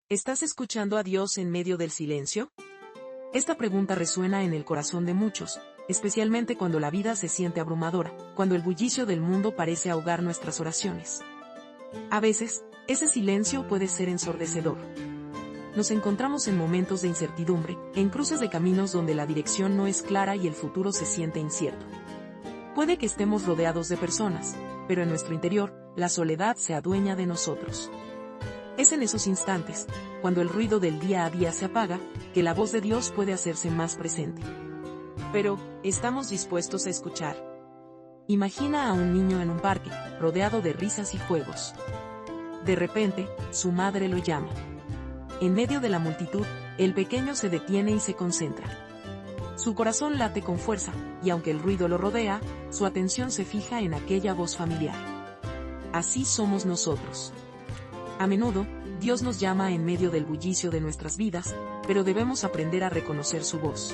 ¿Estás escuchando a Dios en medio del silencio? Esta pregunta resuena en el corazón de muchos, especialmente cuando la vida se siente abrumadora, cuando el bullicio del mundo parece ahogar nuestras oraciones. A veces, ese silencio puede ser ensordecedor. Nos encontramos en momentos de incertidumbre, en cruces de caminos donde la dirección no es clara y el futuro se siente incierto. Puede que estemos rodeados de personas, pero en nuestro interior, la soledad se adueña de nosotros. Es en esos instantes, cuando el ruido del día a día se apaga, que la voz de Dios puede hacerse más presente. Pero, ¿estamos dispuestos a escuchar? Imagina a un niño en un parque, rodeado de risas y juegos. De repente, su madre lo llama. En medio de la multitud, el pequeño se detiene y se concentra. Su corazón late con fuerza, y aunque el ruido lo rodea, su atención se fija en aquella voz familiar. Así somos nosotros. A menudo, Dios nos llama en medio del bullicio de nuestras vidas, pero debemos aprender a reconocer su voz.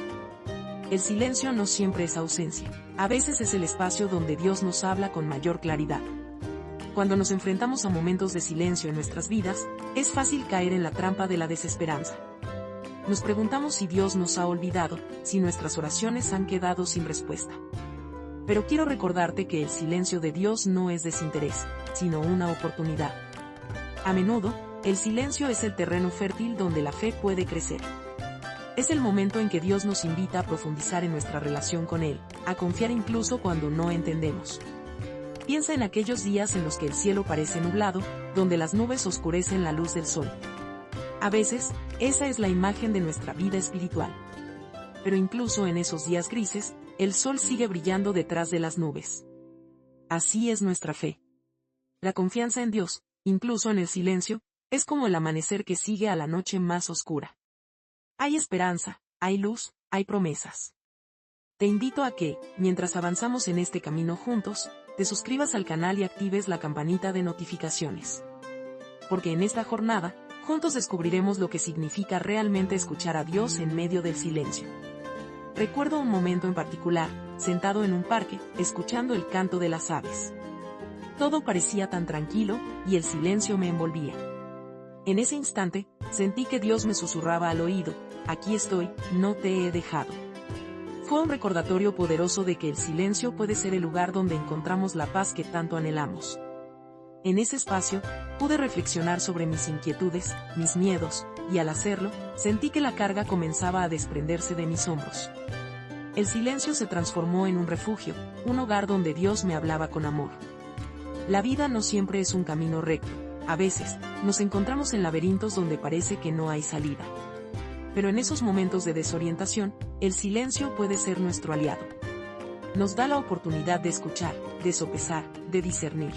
El silencio no siempre es ausencia, a veces es el espacio donde Dios nos habla con mayor claridad. Cuando nos enfrentamos a momentos de silencio en nuestras vidas, es fácil caer en la trampa de la desesperanza. Nos preguntamos si Dios nos ha olvidado, si nuestras oraciones han quedado sin respuesta. Pero quiero recordarte que el silencio de Dios no es desinterés, sino una oportunidad. A menudo, el silencio es el terreno fértil donde la fe puede crecer. Es el momento en que Dios nos invita a profundizar en nuestra relación con Él, a confiar incluso cuando no entendemos. Piensa en aquellos días en los que el cielo parece nublado, donde las nubes oscurecen la luz del sol. A veces, esa es la imagen de nuestra vida espiritual. Pero incluso en esos días grises, el sol sigue brillando detrás de las nubes. Así es nuestra fe. La confianza en Dios, incluso en el silencio, es como el amanecer que sigue a la noche más oscura. Hay esperanza, hay luz, hay promesas. Te invito a que, mientras avanzamos en este camino juntos, te suscribas al canal y actives la campanita de notificaciones. Porque en esta jornada, juntos descubriremos lo que significa realmente escuchar a Dios en medio del silencio. Recuerdo un momento en particular, sentado en un parque, escuchando el canto de las aves. Todo parecía tan tranquilo, y el silencio me envolvía. En ese instante, sentí que Dios me susurraba al oído: aquí estoy, no te he dejado. Fue un recordatorio poderoso de que el silencio puede ser el lugar donde encontramos la paz que tanto anhelamos. En ese espacio, pude reflexionar sobre mis inquietudes, mis miedos, y al hacerlo, sentí que la carga comenzaba a desprenderse de mis hombros. El silencio se transformó en un refugio, un hogar donde Dios me hablaba con amor. La vida no siempre es un camino recto, a veces, nos encontramos en laberintos donde parece que no hay salida. Pero en esos momentos de desorientación, el silencio puede ser nuestro aliado. Nos da la oportunidad de escuchar, de sopesar, de discernir.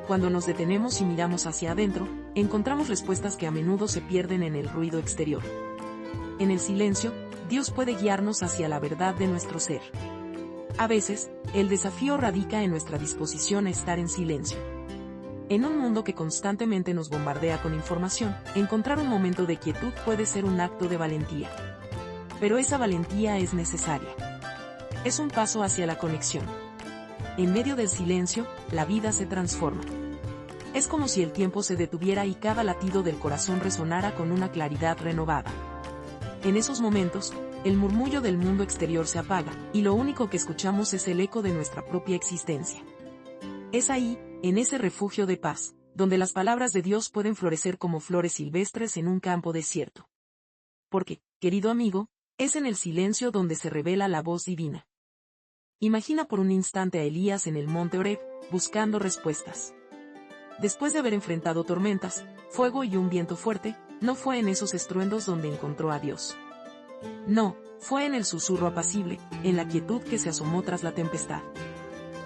Cuando nos detenemos y miramos hacia adentro, encontramos respuestas que a menudo se pierden en el ruido exterior. En el silencio, Dios puede guiarnos hacia la verdad de nuestro ser. A veces, el desafío radica en nuestra disposición a estar en silencio. En un mundo que constantemente nos bombardea con información, encontrar un momento de quietud puede ser un acto de valentía. Pero esa valentía es necesaria. Es un paso hacia la conexión. En medio del silencio, la vida se transforma. Es como si el tiempo se detuviera y cada latido del corazón resonara con una claridad renovada. En esos momentos, el murmullo del mundo exterior se apaga, y lo único que escuchamos es el eco de nuestra propia existencia. Es ahí, en ese refugio de paz, donde las palabras de Dios pueden florecer como flores silvestres en un campo desierto. Porque, querido amigo, es en el silencio donde se revela la voz divina. Imagina por un instante a Elías en el monte Horeb, buscando respuestas. Después de haber enfrentado tormentas, fuego y un viento fuerte, no fue en esos estruendos donde encontró a Dios. No, fue en el susurro apacible, en la quietud que se asomó tras la tempestad.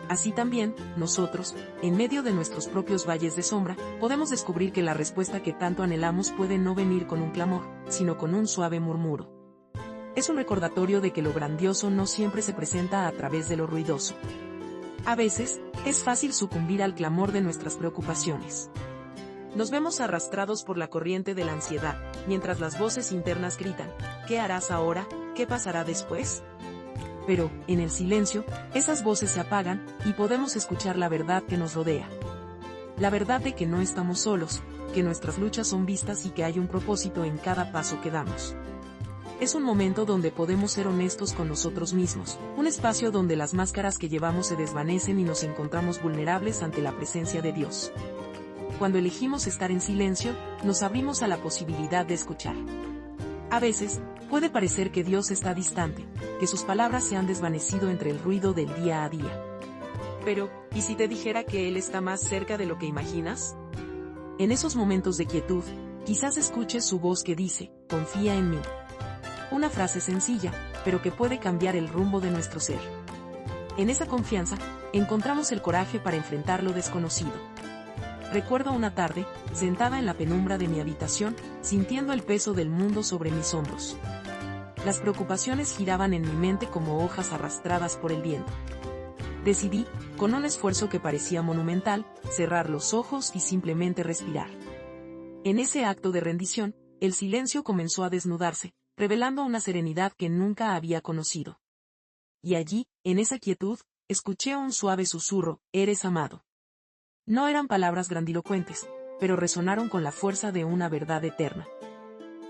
Así también, nosotros, en medio de nuestros propios valles de sombra, podemos descubrir que la respuesta que tanto anhelamos puede no venir con un clamor, sino con un suave murmuro. Es un recordatorio de que lo grandioso no siempre se presenta a través de lo ruidoso. A veces, es fácil sucumbir al clamor de nuestras preocupaciones. Nos vemos arrastrados por la corriente de la ansiedad, mientras las voces internas gritan: ¿qué harás ahora? ¿Qué pasará después? Pero, en el silencio, esas voces se apagan, y podemos escuchar la verdad que nos rodea. La verdad de que no estamos solos, que nuestras luchas son vistas y que hay un propósito en cada paso que damos. Es un momento donde podemos ser honestos con nosotros mismos, un espacio donde las máscaras que llevamos se desvanecen y nos encontramos vulnerables ante la presencia de Dios. Cuando elegimos estar en silencio, nos abrimos a la posibilidad de escuchar. A veces, puede parecer que Dios está distante, que sus palabras se han desvanecido entre el ruido del día a día. Pero, ¿y si te dijera que Él está más cerca de lo que imaginas? En esos momentos de quietud, quizás escuches su voz que dice, confía en mí. Una frase sencilla, pero que puede cambiar el rumbo de nuestro ser. En esa confianza, encontramos el coraje para enfrentar lo desconocido. Recuerdo una tarde, sentada en la penumbra de mi habitación, sintiendo el peso del mundo sobre mis hombros. Las preocupaciones giraban en mi mente como hojas arrastradas por el viento. Decidí, con un esfuerzo que parecía monumental, cerrar los ojos y simplemente respirar. En ese acto de rendición, el silencio comenzó a desnudarse, revelando una serenidad que nunca había conocido. Y allí, en esa quietud, escuché un suave susurro, eres amado. No eran palabras grandilocuentes, pero resonaron con la fuerza de una verdad eterna.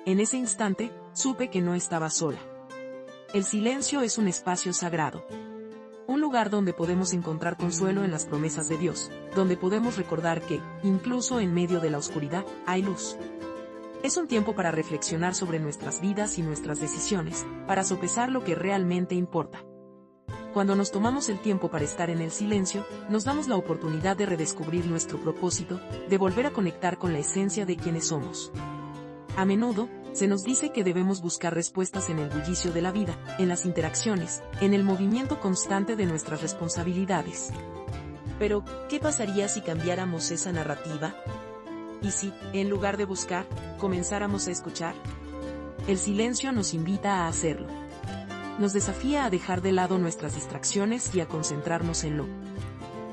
En ese instante, supe que no estaba sola. El silencio es un espacio sagrado. Un lugar donde podemos encontrar consuelo en las promesas de Dios, donde podemos recordar que, incluso en medio de la oscuridad, hay luz. Es un tiempo para reflexionar sobre nuestras vidas y nuestras decisiones, para sopesar lo que realmente importa. Cuando nos tomamos el tiempo para estar en el silencio, nos damos la oportunidad de redescubrir nuestro propósito, de volver a conectar con la esencia de quienes somos. A menudo, se nos dice que debemos buscar respuestas en el bullicio de la vida, en las interacciones, en el movimiento constante de nuestras responsabilidades. Pero, ¿qué pasaría si cambiáramos esa narrativa? ¿Y si, en lugar de buscar, comenzáramos a escuchar? El silencio nos invita a hacerlo. Nos desafía a dejar de lado nuestras distracciones y a concentrarnos en lo.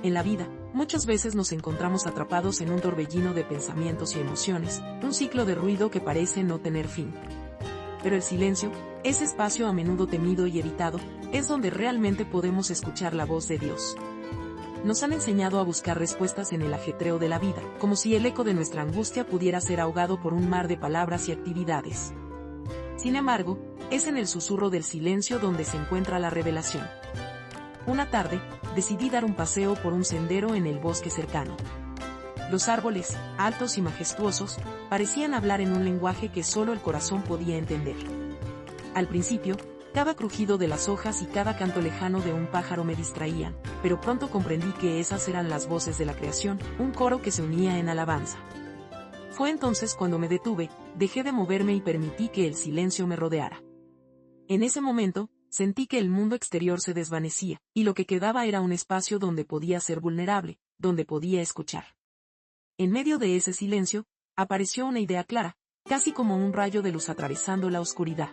En la vida, muchas veces nos encontramos atrapados en un torbellino de pensamientos y emociones, un ciclo de ruido que parece no tener fin. Pero el silencio, ese espacio a menudo temido y evitado, es donde realmente podemos escuchar la voz de Dios. Nos han enseñado a buscar respuestas en el ajetreo de la vida, como si el eco de nuestra angustia pudiera ser ahogado por un mar de palabras y actividades. Sin embargo, es en el susurro del silencio donde se encuentra la revelación. Una tarde, decidí dar un paseo por un sendero en el bosque cercano. Los árboles, altos y majestuosos, parecían hablar en un lenguaje que solo el corazón podía entender. Al principio, cada crujido de las hojas y cada canto lejano de un pájaro me distraían, pero pronto comprendí que esas eran las voces de la creación, un coro que se unía en alabanza. Fue entonces cuando me detuve, dejé de moverme y permití que el silencio me rodeara. En ese momento, sentí que el mundo exterior se desvanecía, y lo que quedaba era un espacio donde podía ser vulnerable, donde podía escuchar. En medio de ese silencio, apareció una idea clara, casi como un rayo de luz atravesando la oscuridad.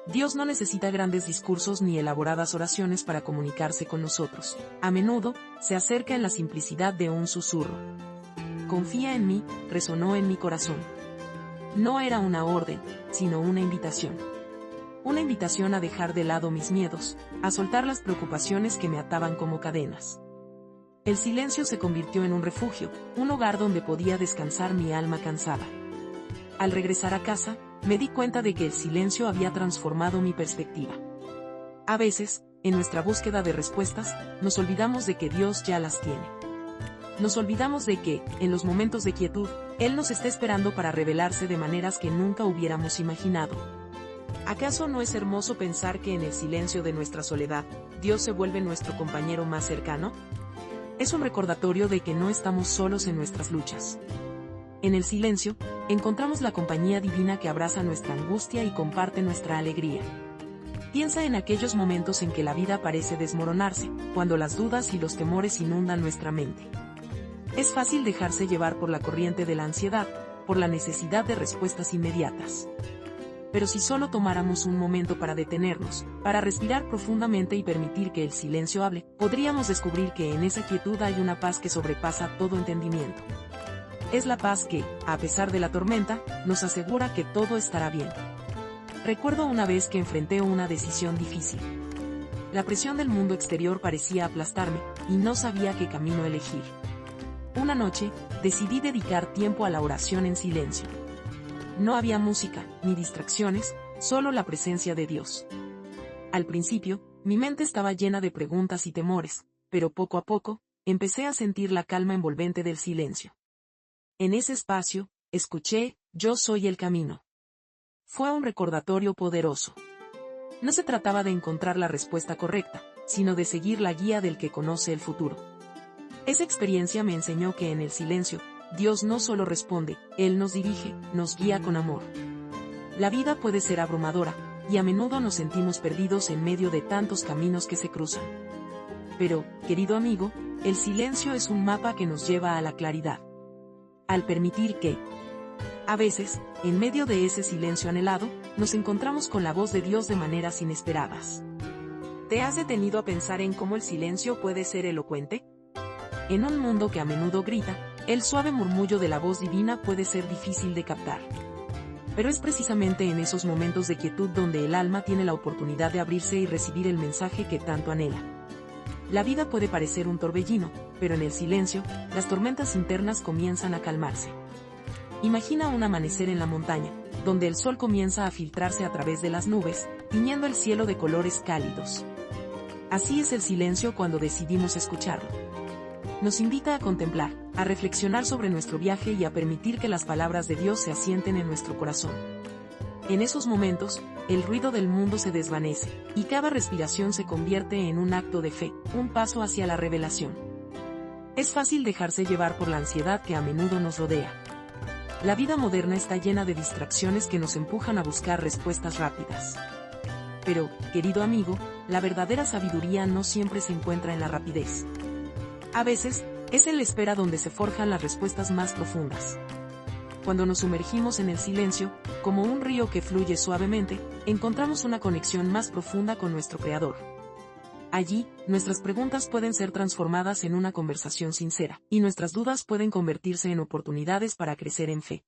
Dios no necesita grandes discursos ni elaboradas oraciones para comunicarse con nosotros. A menudo, se acerca en la simplicidad de un susurro. Confía en mí, resonó en mi corazón. No era una orden, sino una invitación. Una invitación a dejar de lado mis miedos, a soltar las preocupaciones que me ataban como cadenas. El silencio se convirtió en un refugio, un hogar donde podía descansar mi alma cansada. Al regresar a casa, me di cuenta de que el silencio había transformado mi perspectiva. A veces, en nuestra búsqueda de respuestas, nos olvidamos de que Dios ya las tiene. Nos olvidamos de que, en los momentos de quietud, Él nos está esperando para revelarse de maneras que nunca hubiéramos imaginado. ¿Acaso no es hermoso pensar que en el silencio de nuestra soledad, Dios se vuelve nuestro compañero más cercano? Es un recordatorio de que no estamos solos en nuestras luchas. En el silencio, encontramos la compañía divina que abraza nuestra angustia y comparte nuestra alegría. Piensa en aquellos momentos en que la vida parece desmoronarse, cuando las dudas y los temores inundan nuestra mente. Es fácil dejarse llevar por la corriente de la ansiedad, por la necesidad de respuestas inmediatas. Pero si solo tomáramos un momento para detenernos, para respirar profundamente y permitir que el silencio hable, podríamos descubrir que en esa quietud hay una paz que sobrepasa todo entendimiento. Es la paz que, a pesar de la tormenta, nos asegura que todo estará bien. Recuerdo una vez que enfrenté una decisión difícil. La presión del mundo exterior parecía aplastarme, y no sabía qué camino elegir. Una noche, decidí dedicar tiempo a la oración en silencio. No había música, ni distracciones, solo la presencia de Dios. Al principio, mi mente estaba llena de preguntas y temores, pero poco a poco, empecé a sentir la calma envolvente del silencio. En ese espacio, escuché, "Yo soy el camino". Fue un recordatorio poderoso. No se trataba de encontrar la respuesta correcta, sino de seguir la guía del que conoce el futuro. Esa experiencia me enseñó que en el silencio, Dios no solo responde, Él nos dirige, nos guía con amor. La vida puede ser abrumadora, y a menudo nos sentimos perdidos en medio de tantos caminos que se cruzan. Pero, querido amigo, el silencio es un mapa que nos lleva a la claridad. Al permitir que, a veces, en medio de ese silencio anhelado, nos encontramos con la voz de Dios de maneras inesperadas. ¿Te has detenido a pensar en cómo el silencio puede ser elocuente? En un mundo que a menudo grita, el suave murmullo de la voz divina puede ser difícil de captar. Pero es precisamente en esos momentos de quietud donde el alma tiene la oportunidad de abrirse y recibir el mensaje que tanto anhela. La vida puede parecer un torbellino, pero en el silencio, las tormentas internas comienzan a calmarse. Imagina un amanecer en la montaña, donde el sol comienza a filtrarse a través de las nubes, tiñendo el cielo de colores cálidos. Así es el silencio cuando decidimos escucharlo. Nos invita a contemplar, a reflexionar sobre nuestro viaje y a permitir que las palabras de Dios se asienten en nuestro corazón. En esos momentos, el ruido del mundo se desvanece, y cada respiración se convierte en un acto de fe, un paso hacia la revelación. Es fácil dejarse llevar por la ansiedad que a menudo nos rodea. La vida moderna está llena de distracciones que nos empujan a buscar respuestas rápidas. Pero, querido amigo, la verdadera sabiduría no siempre se encuentra en la rapidez. A veces, es en la espera donde se forjan las respuestas más profundas. Cuando nos sumergimos en el silencio, como un río que fluye suavemente, encontramos una conexión más profunda con nuestro Creador. Allí, nuestras preguntas pueden ser transformadas en una conversación sincera, y nuestras dudas pueden convertirse en oportunidades para crecer en fe.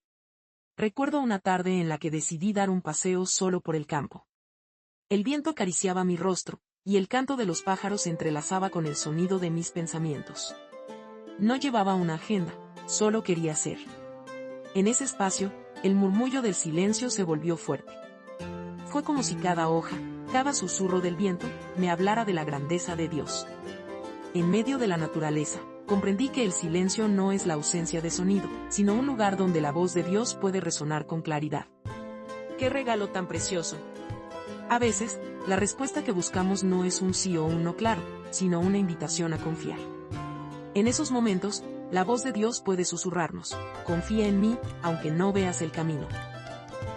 Recuerdo una tarde en la que decidí dar un paseo solo por el campo. El viento acariciaba mi rostro, y el canto de los pájaros se entrelazaba con el sonido de mis pensamientos. No llevaba una agenda, solo quería ser. En ese espacio, el murmullo del silencio se volvió fuerte. Fue como si cada hoja, cada susurro del viento, me hablara de la grandeza de Dios. En medio de la naturaleza, comprendí que el silencio no es la ausencia de sonido, sino un lugar donde la voz de Dios puede resonar con claridad. ¡Qué regalo tan precioso! A veces, la respuesta que buscamos no es un sí o un no claro, sino una invitación a confiar. En esos momentos, la voz de Dios puede susurrarnos, confía en mí, aunque no veas el camino.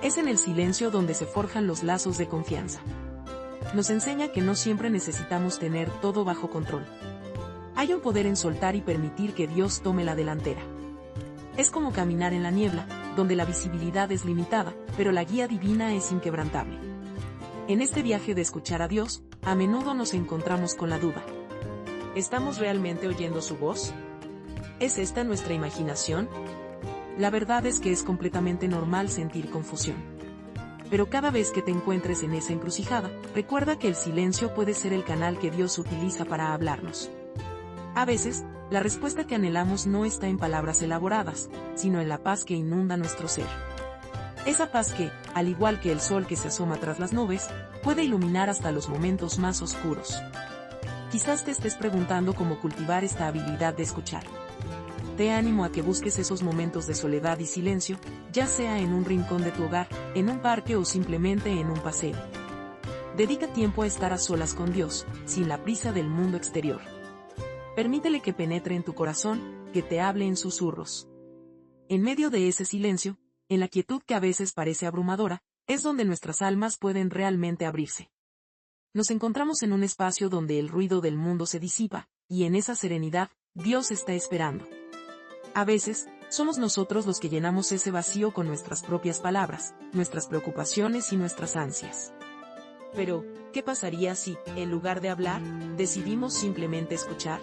Es en el silencio donde se forjan los lazos de confianza. Nos enseña que no siempre necesitamos tener todo bajo control. Hay un poder en soltar y permitir que Dios tome la delantera. Es como caminar en la niebla, donde la visibilidad es limitada, pero la guía divina es inquebrantable. En este viaje de escuchar a Dios, a menudo nos encontramos con la duda. ¿Estamos realmente oyendo su voz? ¿Es esta nuestra imaginación? La verdad es que es completamente normal sentir confusión. Pero cada vez que te encuentres en esa encrucijada, recuerda que el silencio puede ser el canal que Dios utiliza para hablarnos. A veces, la respuesta que anhelamos no está en palabras elaboradas, sino en la paz que inunda nuestro ser. Esa paz que, al igual que el sol que se asoma tras las nubes, puede iluminar hasta los momentos más oscuros. Quizás te estés preguntando cómo cultivar esta habilidad de escuchar. Te animo a que busques esos momentos de soledad y silencio, ya sea en un rincón de tu hogar, en un parque o simplemente en un paseo. Dedica tiempo a estar a solas con Dios, sin la prisa del mundo exterior. Permítele que penetre en tu corazón, que te hable en susurros. En medio de ese silencio, en la quietud que a veces parece abrumadora, es donde nuestras almas pueden realmente abrirse. Nos encontramos en un espacio donde el ruido del mundo se disipa, y en esa serenidad, Dios está esperando. A veces, somos nosotros los que llenamos ese vacío con nuestras propias palabras, nuestras preocupaciones y nuestras ansias. Pero, ¿qué pasaría si, en lugar de hablar, decidimos simplemente escuchar?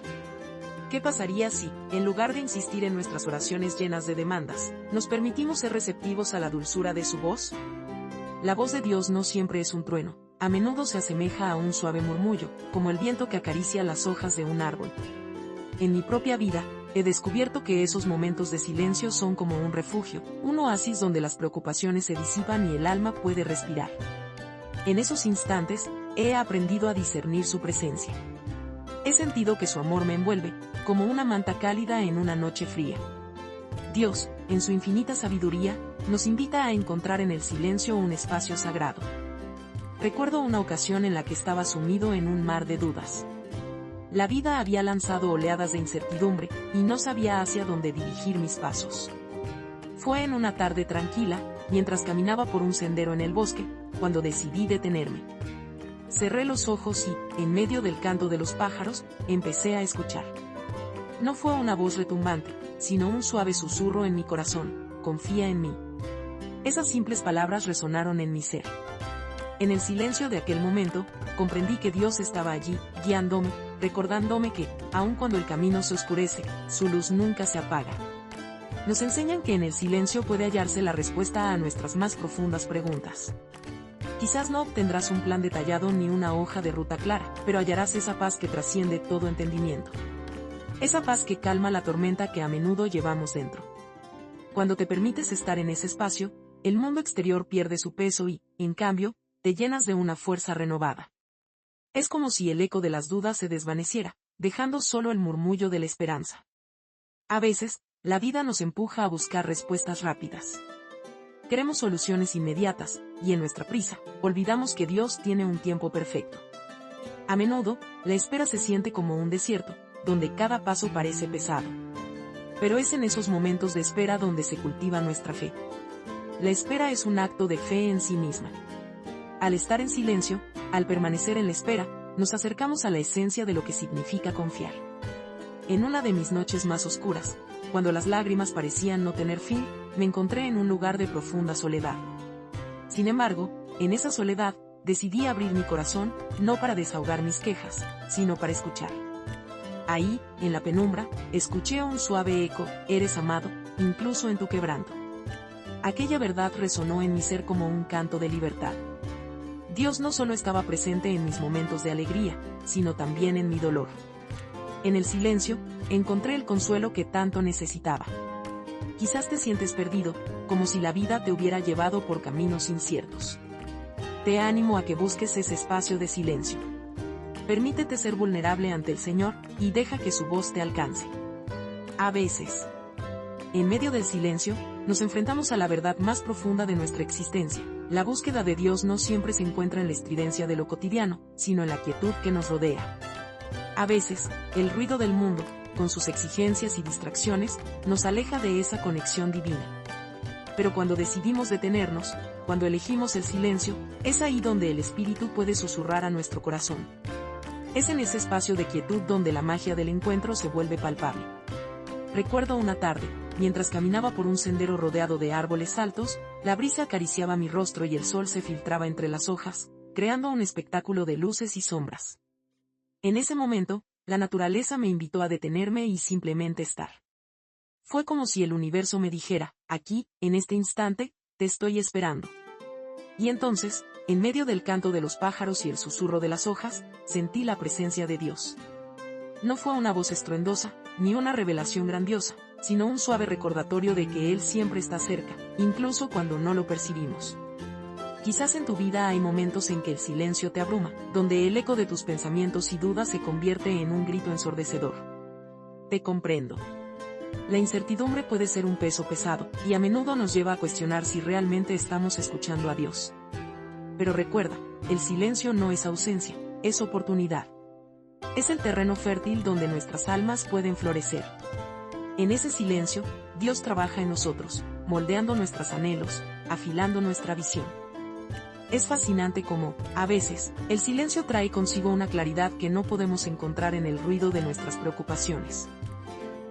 ¿Qué pasaría si, en lugar de insistir en nuestras oraciones llenas de demandas, nos permitimos ser receptivos a la dulzura de su voz? La voz de Dios no siempre es un trueno, a menudo se asemeja a un suave murmullo, como el viento que acaricia las hojas de un árbol. En mi propia vida, he descubierto que esos momentos de silencio son como un refugio, un oasis donde las preocupaciones se disipan y el alma puede respirar. En esos instantes, he aprendido a discernir su presencia. He sentido que su amor me envuelve, como una manta cálida en una noche fría. Dios, en su infinita sabiduría, nos invita a encontrar en el silencio un espacio sagrado. Recuerdo una ocasión en la que estaba sumido en un mar de dudas. La vida había lanzado oleadas de incertidumbre, y no sabía hacia dónde dirigir mis pasos. Fue en una tarde tranquila, mientras caminaba por un sendero en el bosque, cuando decidí detenerme. Cerré los ojos y, en medio del canto de los pájaros, empecé a escuchar. No fue una voz retumbante, sino un suave susurro en mi corazón: confía en mí. Esas simples palabras resonaron en mi ser. En el silencio de aquel momento, comprendí que Dios estaba allí, guiándome, recordándome que, aun cuando el camino se oscurece, su luz nunca se apaga. Nos enseñan que en el silencio puede hallarse la respuesta a nuestras más profundas preguntas. Quizás no obtendrás un plan detallado ni una hoja de ruta clara, pero hallarás esa paz que trasciende todo entendimiento. Esa paz que calma la tormenta que a menudo llevamos dentro. Cuando te permites estar en ese espacio, el mundo exterior pierde su peso y, en cambio, te llenas de una fuerza renovada. Es como si el eco de las dudas se desvaneciera, dejando solo el murmullo de la esperanza. A veces, la vida nos empuja a buscar respuestas rápidas. Queremos soluciones inmediatas, y en nuestra prisa, olvidamos que Dios tiene un tiempo perfecto. A menudo, la espera se siente como un desierto, donde cada paso parece pesado. Pero es en esos momentos de espera donde se cultiva nuestra fe. La espera es un acto de fe en sí misma. Al estar en silencio, al permanecer en la espera, nos acercamos a la esencia de lo que significa confiar. En una de mis noches más oscuras, cuando las lágrimas parecían no tener fin, me encontré en un lugar de profunda soledad. Sin embargo, en esa soledad, decidí abrir mi corazón, no para desahogar mis quejas, sino para escuchar. Ahí, en la penumbra, escuché un suave eco: eres amado, incluso en tu quebranto. Aquella verdad resonó en mi ser como un canto de libertad. Dios no solo estaba presente en mis momentos de alegría, sino también en mi dolor. En el silencio, encontré el consuelo que tanto necesitaba. Quizás te sientes perdido, como si la vida te hubiera llevado por caminos inciertos. Te animo a que busques ese espacio de silencio. Permítete ser vulnerable ante el Señor, y deja que su voz te alcance. A veces, en medio del silencio, nos enfrentamos a la verdad más profunda de nuestra existencia. La búsqueda de Dios no siempre se encuentra en la estridencia de lo cotidiano, sino en la quietud que nos rodea. A veces, el ruido del mundo, con sus exigencias y distracciones, nos aleja de esa conexión divina. Pero cuando decidimos detenernos, cuando elegimos el silencio, es ahí donde el Espíritu puede susurrar a nuestro corazón. Es en ese espacio de quietud donde la magia del encuentro se vuelve palpable. Recuerdo una tarde, mientras caminaba por un sendero rodeado de árboles altos, la brisa acariciaba mi rostro y el sol se filtraba entre las hojas, creando un espectáculo de luces y sombras. En ese momento, la naturaleza me invitó a detenerme y simplemente estar. Fue como si el universo me dijera: aquí, en este instante, te estoy esperando. Y entonces, en medio del canto de los pájaros y el susurro de las hojas, sentí la presencia de Dios. No fue una voz estruendosa, ni una revelación grandiosa, sino un suave recordatorio de que Él siempre está cerca, incluso cuando no lo percibimos. Quizás en tu vida hay momentos en que el silencio te abruma, donde el eco de tus pensamientos y dudas se convierte en un grito ensordecedor. Te comprendo. La incertidumbre puede ser un peso pesado, y a menudo nos lleva a cuestionar si realmente estamos escuchando a Dios. Pero recuerda, el silencio no es ausencia, es oportunidad. Es el terreno fértil donde nuestras almas pueden florecer. En ese silencio, Dios trabaja en nosotros, moldeando nuestros anhelos, afilando nuestra visión. Es fascinante cómo, a veces, el silencio trae consigo una claridad que no podemos encontrar en el ruido de nuestras preocupaciones.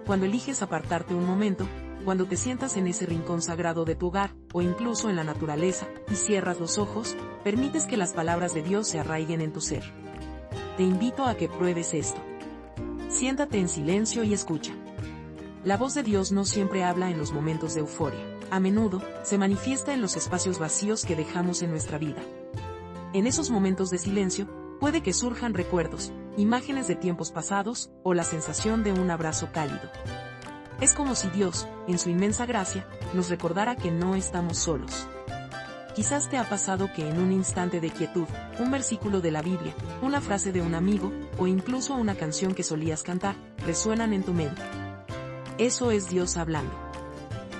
Cuando eliges apartarte un momento, cuando te sientas en ese rincón sagrado de tu hogar, o incluso en la naturaleza, y cierras los ojos, permites que las palabras de Dios se arraiguen en tu ser. Te invito a que pruebes esto. Siéntate en silencio y escucha. La voz de Dios no siempre habla en los momentos de euforia. A menudo, se manifiesta en los espacios vacíos que dejamos en nuestra vida. En esos momentos de silencio, puede que surjan recuerdos, imágenes de tiempos pasados, o la sensación de un abrazo cálido. Es como si Dios, en su inmensa gracia, nos recordara que no estamos solos. Quizás te ha pasado que en un instante de quietud, un versículo de la Biblia, una frase de un amigo, o incluso una canción que solías cantar, resuenan en tu mente. Eso es Dios hablando.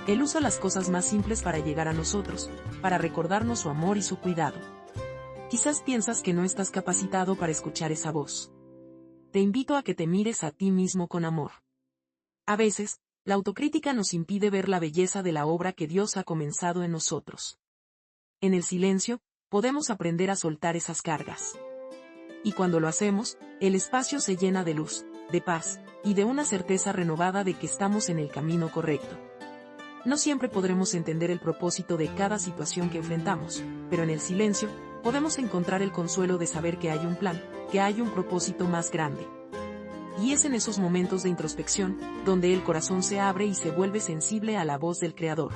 Él usa las cosas más simples para llegar a nosotros, para recordarnos su amor y su cuidado. Quizás piensas que no estás capacitado para escuchar esa voz. Te invito a que te mires a ti mismo con amor. A veces, la autocrítica nos impide ver la belleza de la obra que Dios ha comenzado en nosotros. En el silencio, podemos aprender a soltar esas cargas. Y cuando lo hacemos, el espacio se llena de luz, de paz, y de una certeza renovada de que estamos en el camino correcto. No siempre podremos entender el propósito de cada situación que enfrentamos, pero en el silencio, podemos encontrar el consuelo de saber que hay un plan, que hay un propósito más grande. Y es en esos momentos de introspección, donde el corazón se abre y se vuelve sensible a la voz del Creador.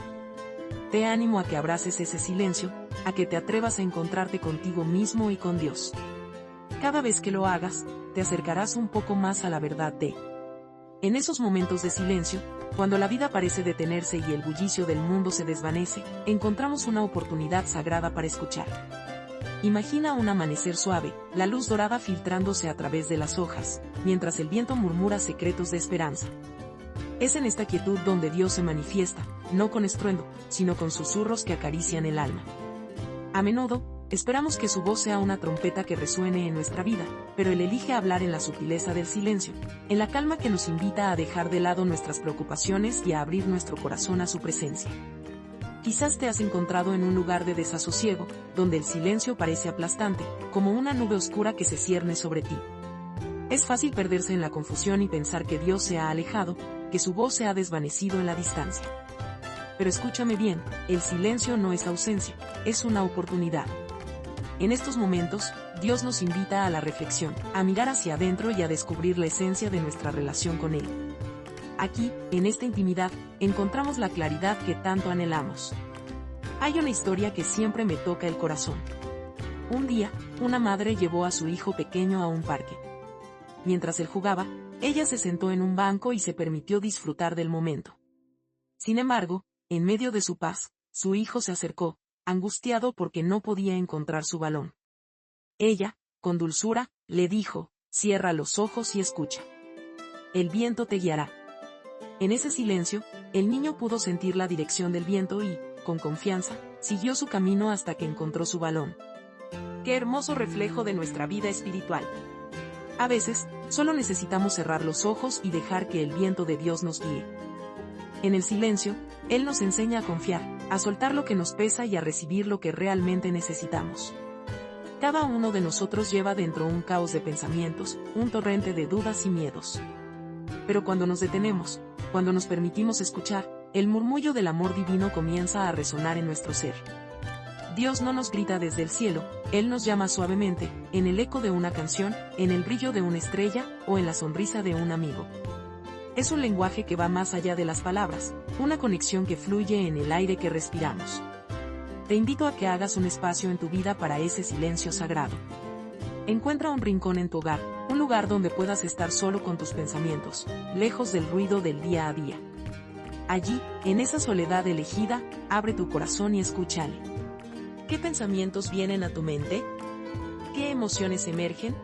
Te animo a que abraces ese silencio, a que te atrevas a encontrarte contigo mismo y con Dios. Cada vez que lo hagas, te acercarás un poco más a la verdad de. En esos momentos de silencio, cuando la vida parece detenerse y el bullicio del mundo se desvanece, encontramos una oportunidad sagrada para escuchar. Imagina un amanecer suave, la luz dorada filtrándose a través de las hojas, mientras el viento murmura secretos de esperanza. Es en esta quietud donde Dios se manifiesta, no con estruendo, sino con susurros que acarician el alma. A menudo, esperamos que su voz sea una trompeta que resuene en nuestra vida, pero Él elige hablar en la sutileza del silencio, en la calma que nos invita a dejar de lado nuestras preocupaciones y a abrir nuestro corazón a su presencia. Quizás te has encontrado en un lugar de desasosiego, donde el silencio parece aplastante, como una nube oscura que se cierne sobre ti. Es fácil perderse en la confusión y pensar que Dios se ha alejado, que su voz se ha desvanecido en la distancia. Pero escúchame bien, el silencio no es ausencia, es una oportunidad. En estos momentos, Dios nos invita a la reflexión, a mirar hacia adentro y a descubrir la esencia de nuestra relación con Él. Aquí, en esta intimidad, encontramos la claridad que tanto anhelamos. Hay una historia que siempre me toca el corazón. Un día, una madre llevó a su hijo pequeño a un parque. Mientras él jugaba, ella se sentó en un banco y se permitió disfrutar del momento. Sin embargo, en medio de su paz, su hijo se acercó, angustiado porque no podía encontrar su balón. Ella, con dulzura, le dijo, «Cierra los ojos y escucha. El viento te guiará». En ese silencio, el niño pudo sentir la dirección del viento y, con confianza, siguió su camino hasta que encontró su balón. ¡Qué hermoso reflejo de nuestra vida espiritual! A veces, solo necesitamos cerrar los ojos y dejar que el viento de Dios nos guíe. En el silencio, Él nos enseña a confiar, a soltar lo que nos pesa y a recibir lo que realmente necesitamos. Cada uno de nosotros lleva dentro un caos de pensamientos, un torrente de dudas y miedos. Pero cuando nos detenemos, cuando nos permitimos escuchar, el murmullo del amor divino comienza a resonar en nuestro ser. Dios no nos grita desde el cielo, Él nos llama suavemente, en el eco de una canción, en el brillo de una estrella, o en la sonrisa de un amigo. Es un lenguaje que va más allá de las palabras, una conexión que fluye en el aire que respiramos. Te invito a que hagas un espacio en tu vida para ese silencio sagrado. Encuentra un rincón en tu hogar, un lugar donde puedas estar solo con tus pensamientos, lejos del ruido del día a día. Allí, en esa soledad elegida, abre tu corazón y escúchale. ¿Qué pensamientos vienen a tu mente? ¿Qué emociones emergen?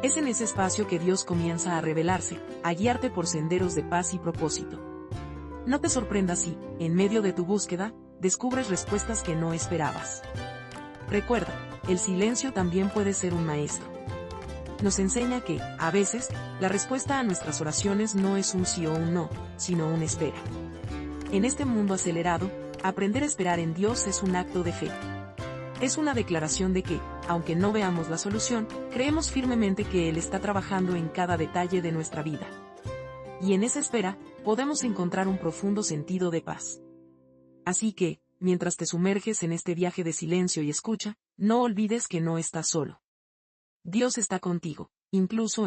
Es en ese espacio que Dios comienza a revelarse, a guiarte por senderos de paz y propósito. No te sorprendas si, en medio de tu búsqueda, descubres respuestas que no esperabas. Recuerda, el silencio también puede ser un maestro. Nos enseña que, a veces, la respuesta a nuestras oraciones no es un sí o un no, sino una espera. En este mundo acelerado, aprender a esperar en Dios es un acto de fe. Es una declaración de que, aunque no veamos la solución, creemos firmemente que Él está trabajando en cada detalle de nuestra vida. Y en esa espera, podemos encontrar un profundo sentido de paz. Así que, mientras te sumerges en este viaje de silencio y escucha, no olvides que no estás solo. Dios está contigo, incluso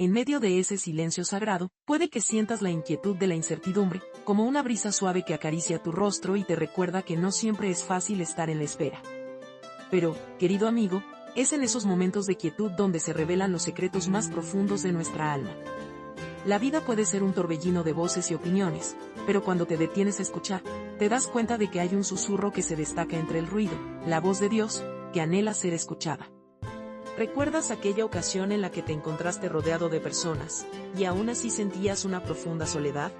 en medio de ese silencio sagrado, puede que sientas la inquietud de la incertidumbre, como una brisa suave que acaricia tu rostro y te recuerda que no siempre es fácil estar en la espera. Pero, querido amigo, es en esos momentos de quietud donde se revelan los secretos más profundos de nuestra alma. La vida puede ser un torbellino de voces y opiniones, pero cuando te detienes a escuchar, te das cuenta de que hay un susurro que se destaca entre el ruido, la voz de Dios, que anhela ser escuchada. ¿Recuerdas aquella ocasión en la que te encontraste rodeado de personas, y aún así sentías una profunda soledad?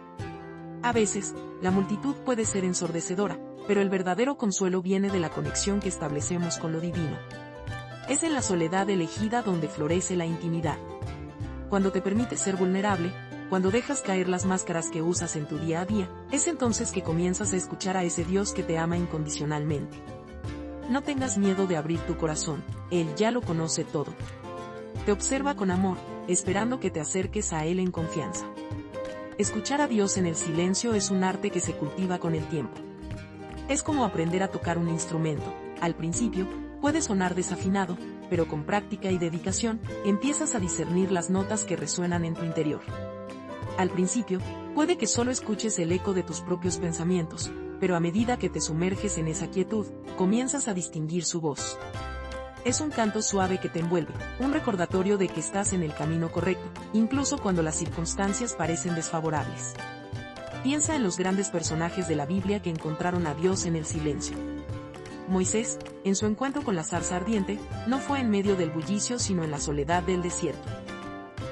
A veces, la multitud puede ser ensordecedora, pero el verdadero consuelo viene de la conexión que establecemos con lo divino. Es en la soledad elegida donde florece la intimidad. Cuando te permites ser vulnerable, cuando dejas caer las máscaras que usas en tu día a día, es entonces que comienzas a escuchar a ese Dios que te ama incondicionalmente. No tengas miedo de abrir tu corazón, Él ya lo conoce todo. Te observa con amor, esperando que te acerques a Él en confianza. Escuchar a Dios en el silencio es un arte que se cultiva con el tiempo. Es como aprender a tocar un instrumento. Al principio, puede sonar desafinado, pero con práctica y dedicación, empiezas a discernir las notas que resuenan en tu interior. Al principio, puede que solo escuches el eco de tus propios pensamientos, pero a medida que te sumerges en esa quietud, comienzas a distinguir su voz. Es un canto suave que te envuelve, un recordatorio de que estás en el camino correcto, incluso cuando las circunstancias parecen desfavorables. Piensa en los grandes personajes de la Biblia que encontraron a Dios en el silencio. Moisés, en su encuentro con la zarza ardiente, no fue en medio del bullicio sino en la soledad del desierto.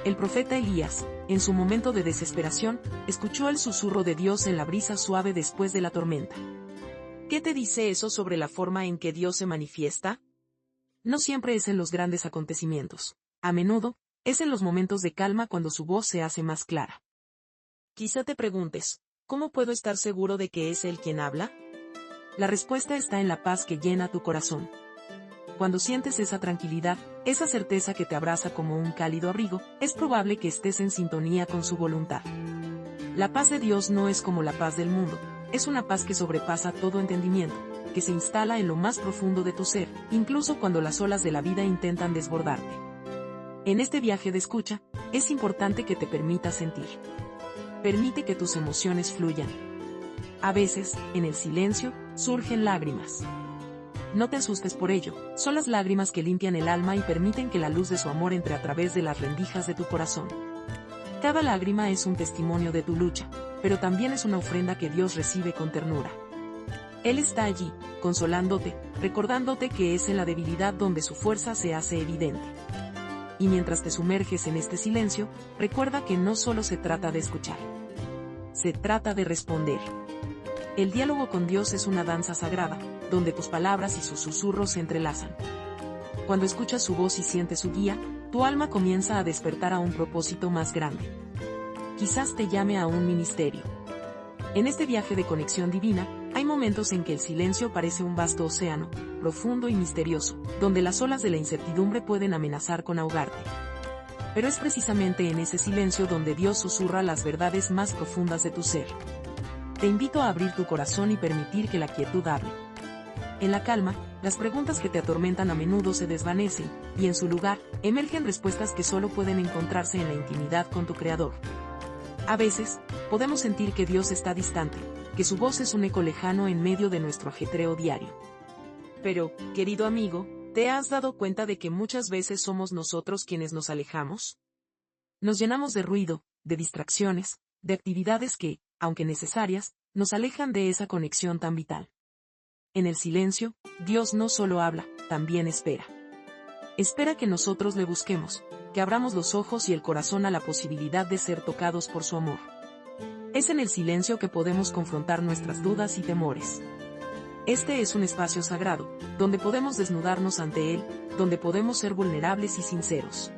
El profeta Elías, en su momento de desesperación, escuchó el susurro de Dios en la brisa suave después de la tormenta. ¿Qué te dice eso sobre la forma en que Dios se manifiesta? No siempre es en los grandes acontecimientos. A menudo, es en los momentos de calma cuando su voz se hace más clara. Quizá te preguntes, ¿cómo puedo estar seguro de que es Él quien habla? La respuesta está en la paz que llena tu corazón. Cuando sientes esa tranquilidad, esa certeza que te abraza como un cálido abrigo, es probable que estés en sintonía con su voluntad. La paz de Dios no es como la paz del mundo, es una paz que sobrepasa todo entendimiento, que se instala en lo más profundo de tu ser, incluso cuando las olas de la vida intentan desbordarte. En este viaje de escucha, es importante que te permitas sentir. Permite que tus emociones fluyan. A veces, en el silencio, surgen lágrimas. No te asustes por ello, son las lágrimas que limpian el alma y permiten que la luz de su amor entre a través de las rendijas de tu corazón. Cada lágrima es un testimonio de tu lucha, pero también es una ofrenda que Dios recibe con ternura. Él está allí, consolándote, recordándote que es en la debilidad donde su fuerza se hace evidente. Y mientras te sumerges en este silencio, recuerda que no solo se trata de escuchar. Se trata de responder. El diálogo con Dios es una danza sagrada, donde tus palabras y sus susurros se entrelazan. Cuando escuchas su voz y sientes su guía, tu alma comienza a despertar a un propósito más grande. Quizás te llame a un ministerio. En este viaje de conexión divina, hay momentos en que el silencio parece un vasto océano, profundo y misterioso, donde las olas de la incertidumbre pueden amenazar con ahogarte. Pero es precisamente en ese silencio donde Dios susurra las verdades más profundas de tu ser. Te invito a abrir tu corazón y permitir que la quietud hable. En la calma, las preguntas que te atormentan a menudo se desvanecen, y en su lugar, emergen respuestas que solo pueden encontrarse en la intimidad con tu Creador. A veces, podemos sentir que Dios está distante, que su voz es un eco lejano en medio de nuestro ajetreo diario. Pero, querido amigo, ¿te has dado cuenta de que muchas veces somos nosotros quienes nos alejamos? Nos llenamos de ruido, de distracciones, de actividades que, aunque necesarias, nos alejan de esa conexión tan vital. En el silencio, Dios no solo habla, también espera. Espera que nosotros le busquemos, que abramos los ojos y el corazón a la posibilidad de ser tocados por su amor. Es en el silencio que podemos confrontar nuestras dudas y temores. Este es un espacio sagrado, donde podemos desnudarnos ante Él, donde podemos ser vulnerables y sinceros.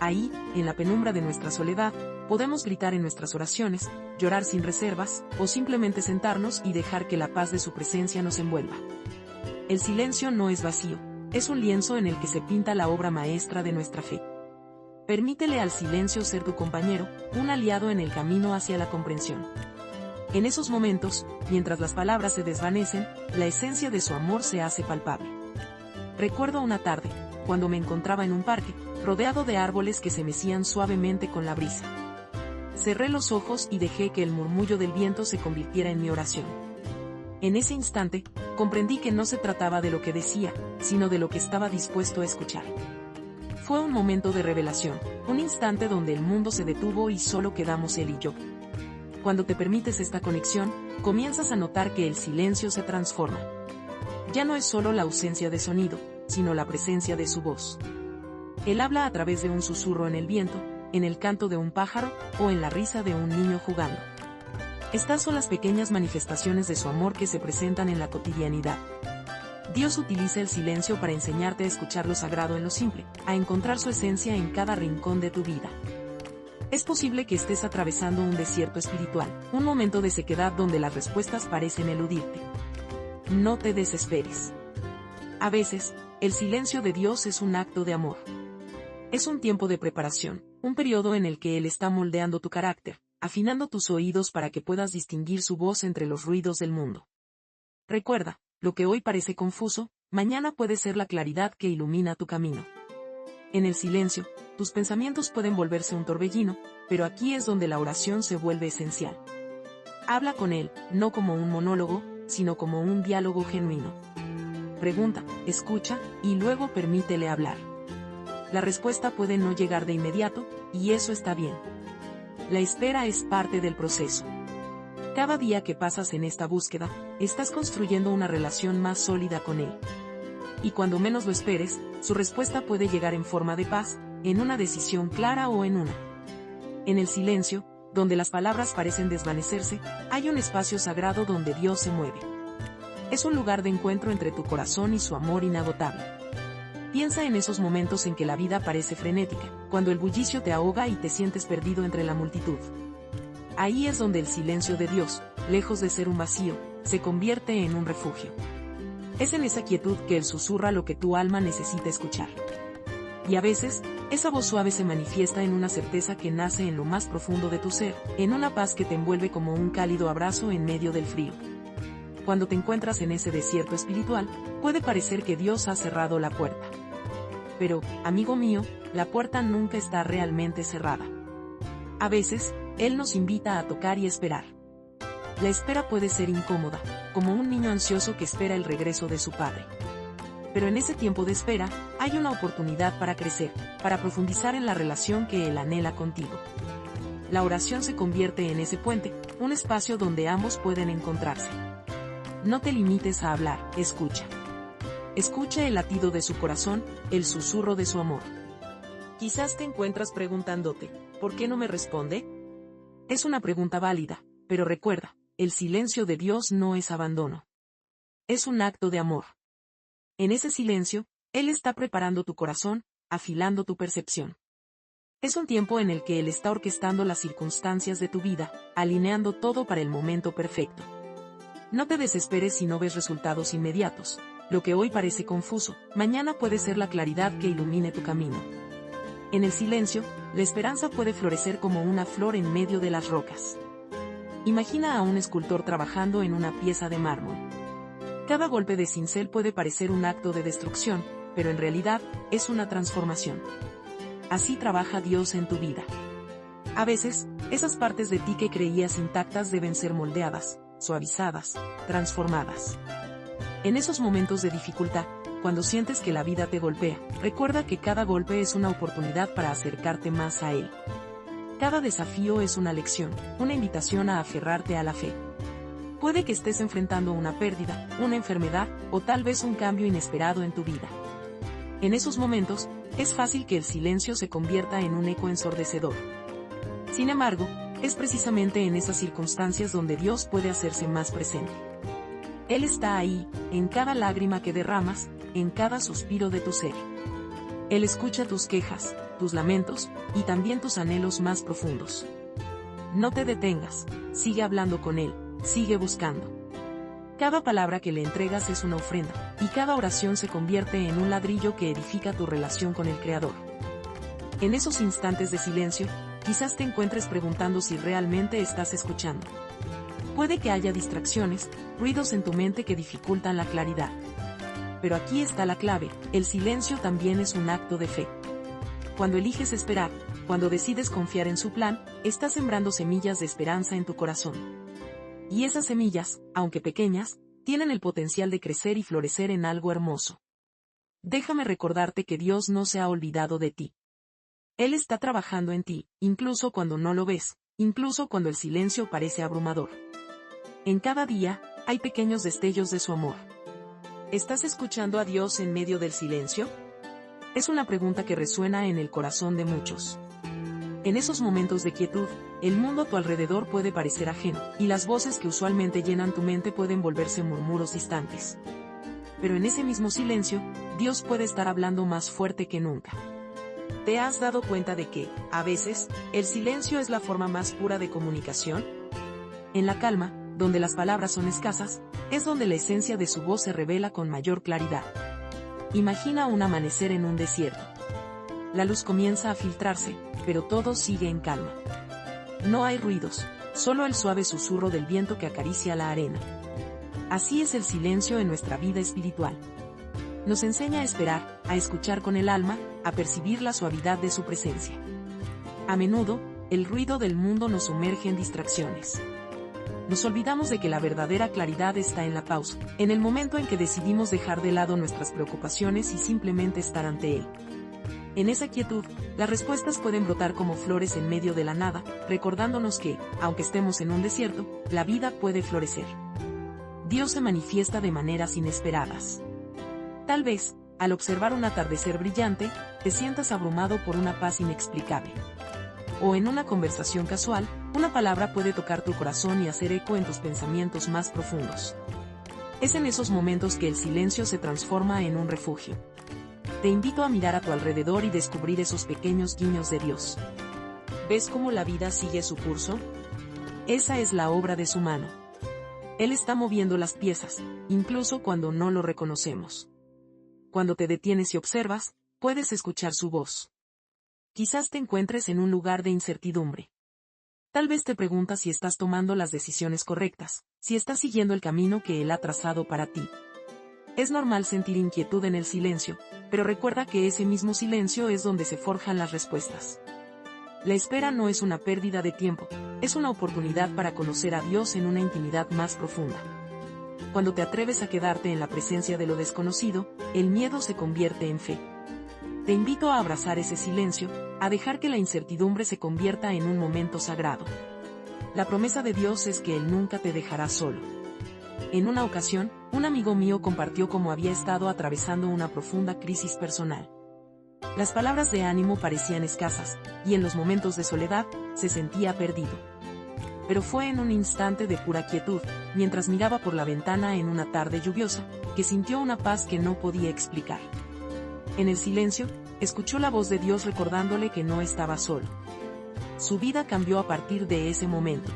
Ahí, en la penumbra de nuestra soledad, podemos gritar en nuestras oraciones, llorar sin reservas, o simplemente sentarnos y dejar que la paz de su presencia nos envuelva. El silencio no es vacío, es un lienzo en el que se pinta la obra maestra de nuestra fe. Permítele al silencio ser tu compañero, un aliado en el camino hacia la comprensión. En esos momentos, mientras las palabras se desvanecen, la esencia de su amor se hace palpable. Recuerdo una tarde, cuando me encontraba en un parque, rodeado de árboles que se mecían suavemente con la brisa. Cerré los ojos y dejé que el murmullo del viento se convirtiera en mi oración. En ese instante, comprendí que no se trataba de lo que decía, sino de lo que estaba dispuesto a escuchar. Fue un momento de revelación, un instante donde el mundo se detuvo y solo quedamos él y yo. Cuando te permites esta conexión, comienzas a notar que el silencio se transforma. Ya no es solo la ausencia de sonido, sino la presencia de su voz. Él habla a través de un susurro en el viento, en el canto de un pájaro, o en la risa de un niño jugando. Estas son las pequeñas manifestaciones de su amor que se presentan en la cotidianidad. Dios utiliza el silencio para enseñarte a escuchar lo sagrado en lo simple, a encontrar su esencia en cada rincón de tu vida. Es posible que estés atravesando un desierto espiritual, un momento de sequedad donde las respuestas parecen eludirte. No te desesperes. A veces, el silencio de Dios es un acto de amor. Es un tiempo de preparación, un periodo en el que Él está moldeando tu carácter, afinando tus oídos para que puedas distinguir su voz entre los ruidos del mundo. Recuerda, lo que hoy parece confuso, mañana puede ser la claridad que ilumina tu camino. En el silencio, tus pensamientos pueden volverse un torbellino, pero aquí es donde la oración se vuelve esencial. Habla con Él, no como un monólogo, sino como un diálogo genuino. Pregunta, escucha, y luego permítele hablar. La respuesta puede no llegar de inmediato, y eso está bien. La espera es parte del proceso. Cada día que pasas en esta búsqueda, estás construyendo una relación más sólida con Él. Y cuando menos lo esperes, su respuesta puede llegar en forma de paz, en una decisión clara o en una. En el silencio, donde las palabras parecen desvanecerse, hay un espacio sagrado donde Dios se mueve. Es un lugar de encuentro entre tu corazón y su amor inagotable. Piensa en esos momentos en que la vida parece frenética, cuando el bullicio te ahoga y te sientes perdido entre la multitud. Ahí es donde el silencio de Dios, lejos de ser un vacío, se convierte en un refugio. Es en esa quietud que Él susurra lo que tu alma necesita escuchar. Y a veces, esa voz suave se manifiesta en una certeza que nace en lo más profundo de tu ser, en una paz que te envuelve como un cálido abrazo en medio del frío. Cuando te encuentras en ese desierto espiritual, puede parecer que Dios ha cerrado la puerta. Pero, amigo mío, la puerta nunca está realmente cerrada. A veces, Él nos invita a tocar y esperar. La espera puede ser incómoda, como un niño ansioso que espera el regreso de su padre. Pero en ese tiempo de espera, hay una oportunidad para crecer, para profundizar en la relación que Él anhela contigo. La oración se convierte en ese puente, un espacio donde ambos pueden encontrarse. No te limites a hablar, escucha. Escucha el latido de su corazón, el susurro de su amor. Quizás te encuentras preguntándote, ¿por qué no me responde? Es una pregunta válida, pero recuerda, el silencio de Dios no es abandono. Es un acto de amor. En ese silencio, Él está preparando tu corazón, afilando tu percepción. Es un tiempo en el que Él está orquestando las circunstancias de tu vida, alineando todo para el momento perfecto. No te desesperes si no ves resultados inmediatos. Lo que hoy parece confuso, mañana puede ser la claridad que ilumine tu camino. En el silencio, la esperanza puede florecer como una flor en medio de las rocas. Imagina a un escultor trabajando en una pieza de mármol. Cada golpe de cincel puede parecer un acto de destrucción, pero en realidad, es una transformación. Así trabaja Dios en tu vida. A veces, esas partes de ti que creías intactas deben ser moldeadas, suavizadas, transformadas. En esos momentos de dificultad, cuando sientes que la vida te golpea, recuerda que cada golpe es una oportunidad para acercarte más a Él. Cada desafío es una lección, una invitación a aferrarte a la fe. Puede que estés enfrentando una pérdida, una enfermedad, o tal vez un cambio inesperado en tu vida. En esos momentos, es fácil que el silencio se convierta en un eco ensordecedor. Sin embargo, es precisamente en esas circunstancias donde Dios puede hacerse más presente. Él está ahí, en cada lágrima que derramas, en cada suspiro de tu ser. Él escucha tus quejas, tus lamentos, y también tus anhelos más profundos. No te detengas, sigue hablando con Él, sigue buscando. Cada palabra que le entregas es una ofrenda, y cada oración se convierte en un ladrillo que edifica tu relación con el Creador. En esos instantes de silencio, quizás te encuentres preguntando si realmente estás escuchando. Puede que haya distracciones, ruidos en tu mente que dificultan la claridad. Pero aquí está la clave, el silencio también es un acto de fe. Cuando eliges esperar, cuando decides confiar en su plan, estás sembrando semillas de esperanza en tu corazón. Y esas semillas, aunque pequeñas, tienen el potencial de crecer y florecer en algo hermoso. Déjame recordarte que Dios no se ha olvidado de ti. Él está trabajando en ti, incluso cuando no lo ves, incluso cuando el silencio parece abrumador. En cada día, hay pequeños destellos de su amor. ¿Estás escuchando a Dios en medio del silencio? Es una pregunta que resuena en el corazón de muchos. En esos momentos de quietud, el mundo a tu alrededor puede parecer ajeno, y las voces que usualmente llenan tu mente pueden volverse murmuros distantes. Pero en ese mismo silencio, Dios puede estar hablando más fuerte que nunca. ¿Te has dado cuenta de que, a veces, el silencio es la forma más pura de comunicación? En la calma, donde las palabras son escasas, es donde la esencia de su voz se revela con mayor claridad. Imagina un amanecer en un desierto. La luz comienza a filtrarse, pero todo sigue en calma. No hay ruidos, solo el suave susurro del viento que acaricia la arena. Así es el silencio en nuestra vida espiritual. Nos enseña a esperar, a escuchar con el alma, a percibir la suavidad de su presencia. A menudo, el ruido del mundo nos sumerge en distracciones. Nos olvidamos de que la verdadera claridad está en la pausa, en el momento en que decidimos dejar de lado nuestras preocupaciones y simplemente estar ante Él. En esa quietud, las respuestas pueden brotar como flores en medio de la nada, recordándonos que, aunque estemos en un desierto, la vida puede florecer. Dios se manifiesta de maneras inesperadas. Tal vez, al observar un atardecer brillante, te sientas abrumado por una paz inexplicable. O en una conversación casual, una palabra puede tocar tu corazón y hacer eco en tus pensamientos más profundos. Es en esos momentos que el silencio se transforma en un refugio. Te invito a mirar a tu alrededor y descubrir esos pequeños guiños de Dios. ¿Ves cómo la vida sigue su curso? Esa es la obra de su mano. Él está moviendo las piezas, incluso cuando no lo reconocemos. Cuando te detienes y observas, puedes escuchar su voz. Quizás te encuentres en un lugar de incertidumbre. Tal vez te preguntas si estás tomando las decisiones correctas, si estás siguiendo el camino que Él ha trazado para ti. Es normal sentir inquietud en el silencio, pero recuerda que ese mismo silencio es donde se forjan las respuestas. La espera no es una pérdida de tiempo, es una oportunidad para conocer a Dios en una intimidad más profunda. Cuando te atreves a quedarte en la presencia de lo desconocido, el miedo se convierte en fe. Te invito a abrazar ese silencio, a dejar que la incertidumbre se convierta en un momento sagrado. La promesa de Dios es que Él nunca te dejará solo. En una ocasión, un amigo mío compartió cómo había estado atravesando una profunda crisis personal. Las palabras de ánimo parecían escasas, y en los momentos de soledad, se sentía perdido. Pero fue en un instante de pura quietud, mientras miraba por la ventana en una tarde lluviosa, que sintió una paz que no podía explicar. En el silencio, escuchó la voz de Dios recordándole que no estaba solo. Su vida cambió a partir de ese momento.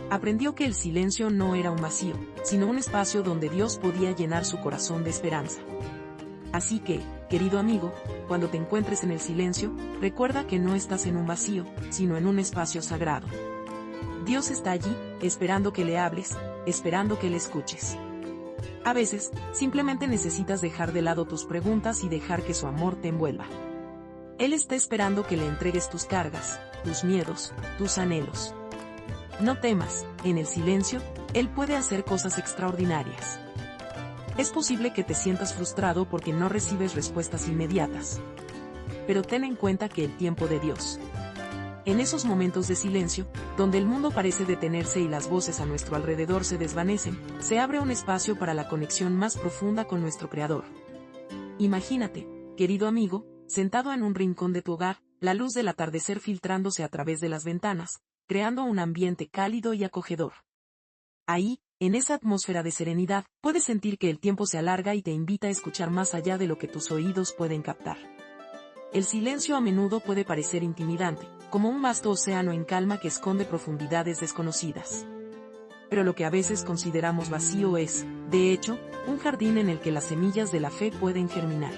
Aprendió que el silencio no era un vacío, sino un espacio donde Dios podía llenar su corazón de esperanza. Así que, querido amigo, cuando te encuentres en el silencio, recuerda que no estás en un vacío, sino en un espacio sagrado. Dios está allí, esperando que le hables, esperando que le escuches. A veces, simplemente necesitas dejar de lado tus preguntas y dejar que su amor te envuelva. Él está esperando que le entregues tus cargas, tus miedos, tus anhelos. No temas, en el silencio, Él puede hacer cosas extraordinarias. Es posible que te sientas frustrado porque no recibes respuestas inmediatas. Pero ten en cuenta que el tiempo de Dios. En esos momentos de silencio, donde el mundo parece detenerse y las voces a nuestro alrededor se desvanecen, se abre un espacio para la conexión más profunda con nuestro Creador. Imagínate, querido amigo, sentado en un rincón de tu hogar, la luz del atardecer filtrándose a través de las ventanas, creando un ambiente cálido y acogedor. Ahí, en esa atmósfera de serenidad, puedes sentir que el tiempo se alarga y te invita a escuchar más allá de lo que tus oídos pueden captar. El silencio a menudo puede parecer intimidante, como un vasto océano en calma que esconde profundidades desconocidas. Pero lo que a veces consideramos vacío es, de hecho, un jardín en el que las semillas de la fe pueden germinar.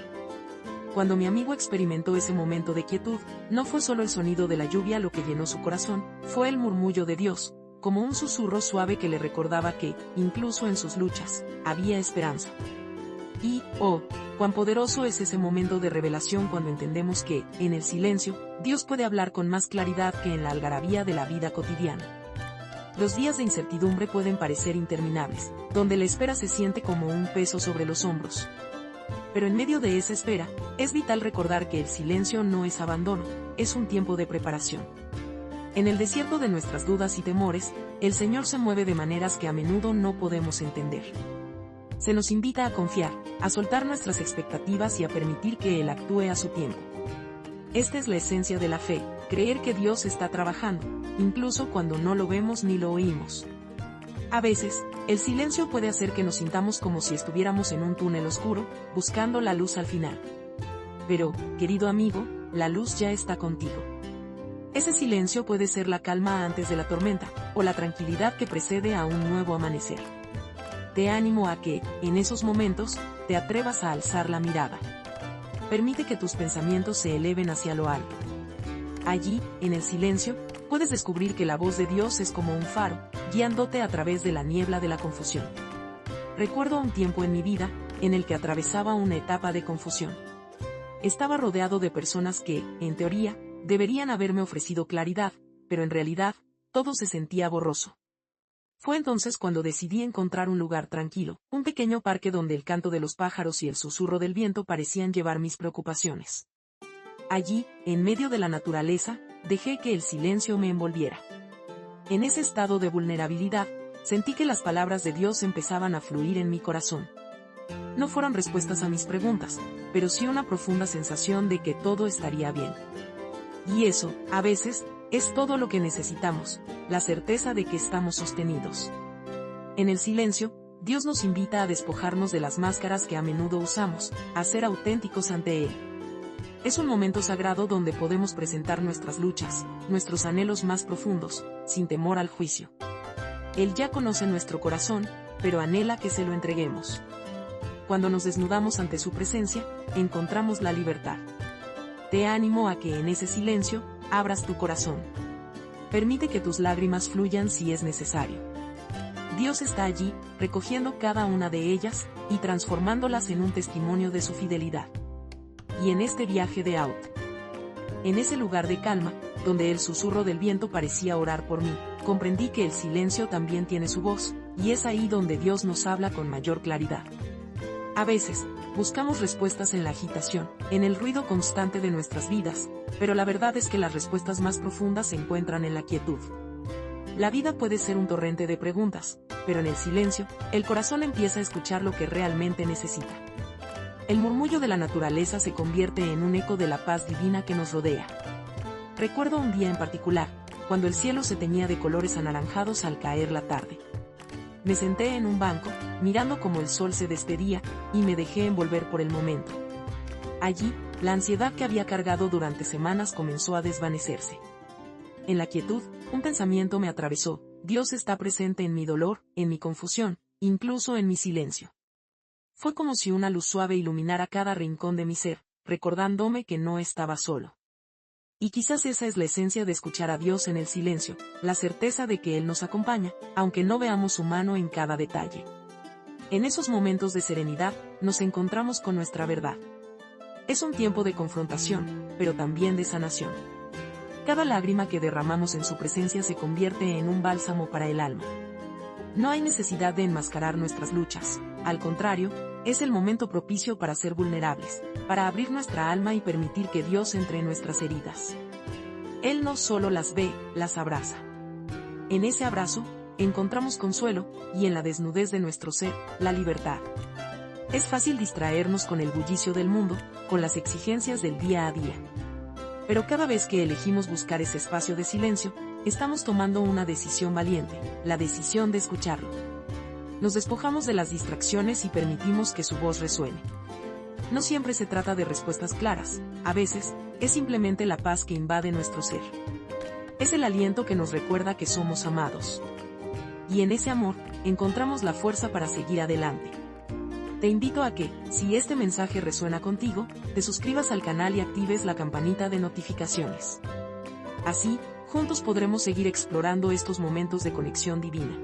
Cuando mi amigo experimentó ese momento de quietud, no fue solo el sonido de la lluvia lo que llenó su corazón, fue el murmullo de Dios, como un susurro suave que le recordaba que, incluso en sus luchas, había esperanza. Y, oh, cuán poderoso es ese momento de revelación cuando entendemos que, en el silencio, Dios puede hablar con más claridad que en la algarabía de la vida cotidiana. Los días de incertidumbre pueden parecer interminables, donde la espera se siente como un peso sobre los hombros. Pero en medio de esa espera, es vital recordar que el silencio no es abandono, es un tiempo de preparación. En el desierto de nuestras dudas y temores, el Señor se mueve de maneras que a menudo no podemos entender. Se nos invita a confiar, a soltar nuestras expectativas y a permitir que Él actúe a su tiempo. Esta es la esencia de la fe, creer que Dios está trabajando, incluso cuando no lo vemos ni lo oímos. A veces, el silencio puede hacer que nos sintamos como si estuviéramos en un túnel oscuro, buscando la luz al final. Pero, querido amigo, la luz ya está contigo. Ese silencio puede ser la calma antes de la tormenta, o la tranquilidad que precede a un nuevo amanecer. Te animo a que, en esos momentos, te atrevas a alzar la mirada. Permite que tus pensamientos se eleven hacia lo alto. Allí, en el silencio, puedes descubrir que la voz de Dios es como un faro, guiándote a través de la niebla de la confusión. Recuerdo un tiempo en mi vida, en el que atravesaba una etapa de confusión. Estaba rodeado de personas que, en teoría, deberían haberme ofrecido claridad, pero en realidad, todo se sentía borroso. Fue entonces cuando decidí encontrar un lugar tranquilo, un pequeño parque donde el canto de los pájaros y el susurro del viento parecían llevar mis preocupaciones. Allí, en medio de la naturaleza, dejé que el silencio me envolviera. En ese estado de vulnerabilidad, sentí que las palabras de Dios empezaban a fluir en mi corazón. No fueron respuestas a mis preguntas, pero sí una profunda sensación de que todo estaría bien. Y eso, a veces, es todo lo que necesitamos, la certeza de que estamos sostenidos. En el silencio, Dios nos invita a despojarnos de las máscaras que a menudo usamos, a ser auténticos ante Él. Es un momento sagrado donde podemos presentar nuestras luchas, nuestros anhelos más profundos, sin temor al juicio. Él ya conoce nuestro corazón, pero anhela que se lo entreguemos. Cuando nos desnudamos ante su presencia, encontramos la libertad. Te animo a que en ese silencio, abras tu corazón. Permite que tus lágrimas fluyan si es necesario. Dios está allí, recogiendo cada una de ellas, y transformándolas en un testimonio de su fidelidad. Y en este viaje de Out, en ese lugar de calma, donde el susurro del viento parecía orar por mí, comprendí que el silencio también tiene su voz, y es ahí donde Dios nos habla con mayor claridad. A veces, buscamos respuestas en la agitación, en el ruido constante de nuestras vidas, pero la verdad es que las respuestas más profundas se encuentran en la quietud. La vida puede ser un torrente de preguntas, pero en el silencio, el corazón empieza a escuchar lo que realmente necesita. El murmullo de la naturaleza se convierte en un eco de la paz divina que nos rodea. Recuerdo un día en particular, cuando el cielo se teñía de colores anaranjados al caer la tarde. Me senté en un banco, mirando cómo el sol se despedía, y me dejé envolver por el momento. Allí, la ansiedad que había cargado durante semanas comenzó a desvanecerse. En la quietud, un pensamiento me atravesó: Dios está presente en mi dolor, en mi confusión, incluso en mi silencio. Fue como si una luz suave iluminara cada rincón de mi ser, recordándome que no estaba solo. Y quizás esa es la esencia de escuchar a Dios en el silencio, la certeza de que Él nos acompaña, aunque no veamos su mano en cada detalle. En esos momentos de serenidad, nos encontramos con nuestra verdad. Es un tiempo de confrontación, pero también de sanación. Cada lágrima que derramamos en su presencia se convierte en un bálsamo para el alma. No hay necesidad de enmascarar nuestras luchas, al contrario, es el momento propicio para ser vulnerables, para abrir nuestra alma y permitir que Dios entre en nuestras heridas. Él no solo las ve, las abraza. En ese abrazo, encontramos consuelo, y en la desnudez de nuestro ser, la libertad. Es fácil distraernos con el bullicio del mundo, con las exigencias del día a día. Pero cada vez que elegimos buscar ese espacio de silencio, estamos tomando una decisión valiente, la decisión de escucharlo. Nos despojamos de las distracciones y permitimos que su voz resuene. No siempre se trata de respuestas claras, a veces, es simplemente la paz que invade nuestro ser. Es el aliento que nos recuerda que somos amados. Y en ese amor, encontramos la fuerza para seguir adelante. Te invito a que, si este mensaje resuena contigo, te suscribas al canal y actives la campanita de notificaciones. Así, juntos podremos seguir explorando estos momentos de conexión divina.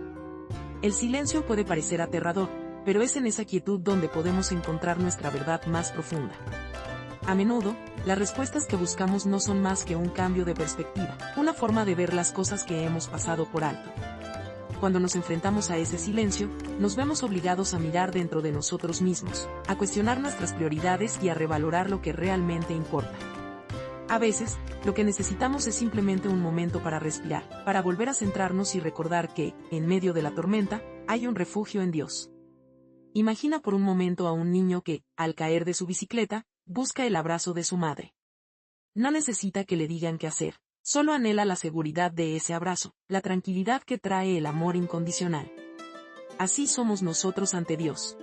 El silencio puede parecer aterrador, pero es en esa quietud donde podemos encontrar nuestra verdad más profunda. A menudo, las respuestas que buscamos no son más que un cambio de perspectiva, una forma de ver las cosas que hemos pasado por alto. cuando nos enfrentamos a ese silencio, nos vemos obligados a mirar dentro de nosotros mismos, a cuestionar nuestras prioridades y a revalorar lo que realmente importa. A veces, lo que necesitamos es simplemente un momento para respirar, para volver a centrarnos y recordar que, en medio de la tormenta, hay un refugio en Dios. Imagina por un momento a un niño que, al caer de su bicicleta, busca el abrazo de su madre. No necesita que le digan qué hacer, solo anhela la seguridad de ese abrazo, la tranquilidad que trae el amor incondicional. Así somos nosotros ante Dios.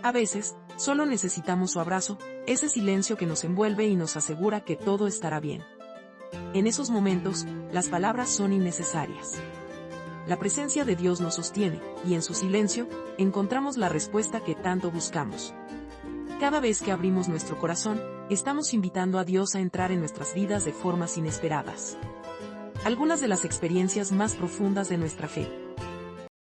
A veces, solo necesitamos su abrazo, ese silencio que nos envuelve y nos asegura que todo estará bien. En esos momentos, las palabras son innecesarias. La presencia de Dios nos sostiene, y en su silencio, encontramos la respuesta que tanto buscamos. Cada vez que abrimos nuestro corazón, estamos invitando a Dios a entrar en nuestras vidas de formas inesperadas. Algunas de las experiencias más profundas de nuestra fe